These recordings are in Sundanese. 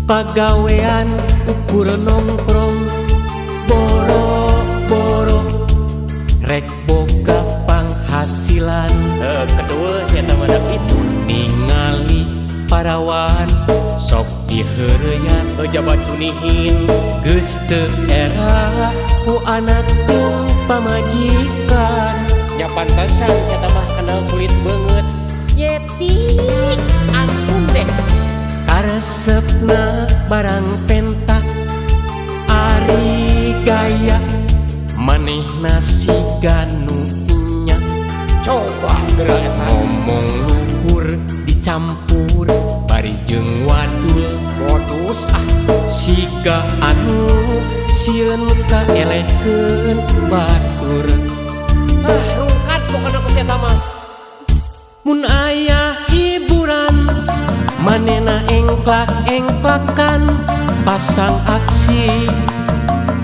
Pagawean ukur nongkrong boro-boro rek boga penghasilan. Kedua saya tahu itu Ningali parawan sok diheureyan jabat cunihin geus teu era ku anak jeung pamajikan. ya pantesan saya tambah kenal kulit banget Yeti ampun deh Karesepna barang pentak ari gaya manehna siganunya coba gerak ngomong luhur dicampur bari jeung wadul modus siga anu sieun kaelehkeun batur rungkat pokoknya ku saya tamah mun aya hiburan manehna engklak-engklakan pasang aksi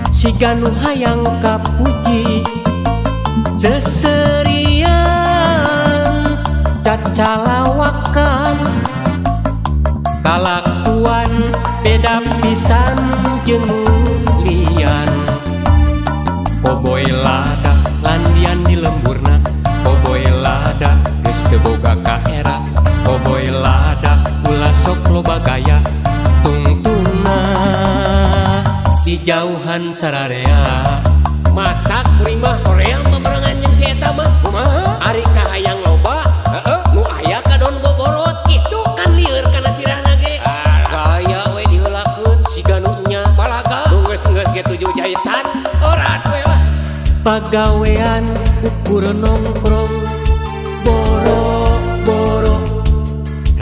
siga nu hayang kapuji seserian cacalawakan kalakuan beda pisan jeung lian poboy lada landian di lemburna poboy lada geus teu boga kaera poboy lada ulah sok loba gaya tungtungna di jauhan sararea mata kuring mah horeang beberangan jeung si eta mah kumaha ari kahayang loba nu aya kadon boborot kitu kan lieur kana sirahna ge gaya we diheulakeun siga nu nya balaga nu geus ge 7 jahitan orat we lah pagawean ukur nongkrong boro-boro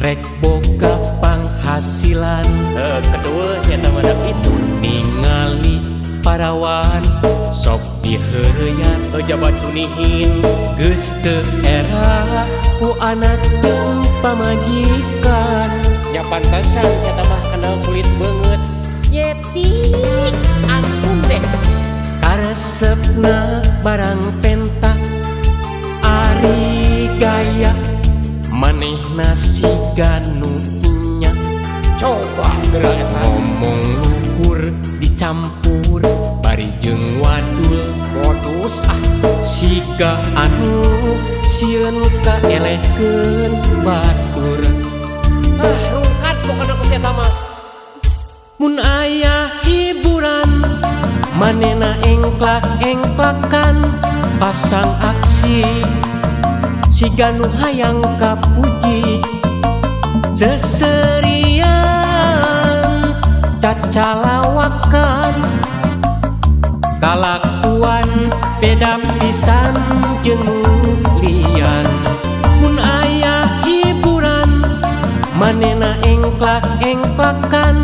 rek boga penghasilan. Kedua saya tahu itu Ningali parawan sok diheureyan jabat cunihin geus teu era ku anak jeung pamajikan. ya pantesan saya tambah kenal kulit banget Yeti ampun deh Karesepna barang pentak ari gaya manehna siganunya coba gerak ngomong luhur dicampur bari jeung wadul modus siga anu sieun kaelehkeun batur rungkat pokoknya ku saya tamah mun aya hiburan manehna engklak-engklakan pasang aksi siga nu hayang kapuji seserian cacalawakan kalakuan beda pisan jeung lian mun aya hiburan manehna engklak-engklakan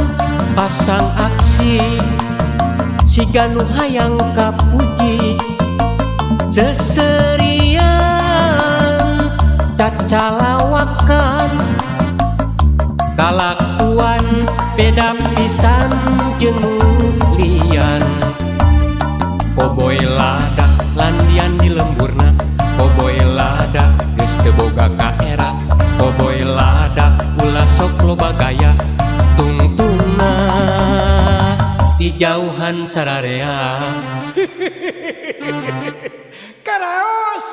pasang aksi siga nu hayang kapuji seserian cacalawakan kalakuan beda pisan jeung lian poboy lada landian di lemburna poboy lada geus teu boga kaera poboy lada ulah sok loba gaya tungtungna di jauhan sararea karaos